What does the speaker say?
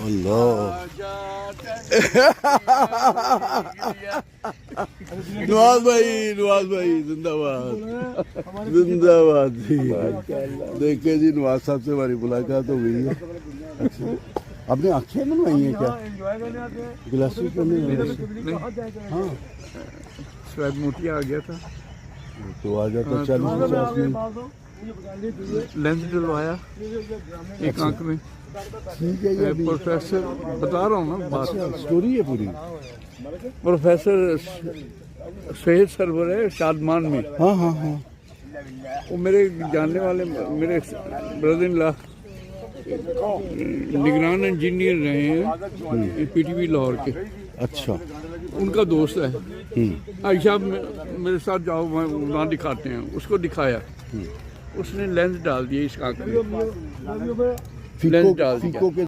अल्लाह नवाज भाई जिंदाबाद जिंदाबाद जी। देखे जी नवाज साहब से हमारी मुलाकात हो गई है। आपने आँखें बनवाई हैं क्या? ग्लासेस नहीं? हाँ शायद मोतिया आ गया था तो आ जाता 40-50 मिनट। लेंस डलवाया एक आंख में। ठीक है ये अभी प्रोफेसर बता रहा हूँ ना बात। स्टोरी है पूरी। प्रोफेसर सेहत सरवर है शादमान में। हाँ हाँ हाँ वो मेरे जानने वाले मेरे ब्रदर इन लॉ निगरान इंजीनियर रहे हैं पीटीवी लाहौर के। अच्छा उनका दोस्त है आयशा मेरे साथ जाओ वहाँ दिखाते हैं। उसको दिखाया उसने लेंस डाल दिया इस आँख में। लेंस डाल दिया।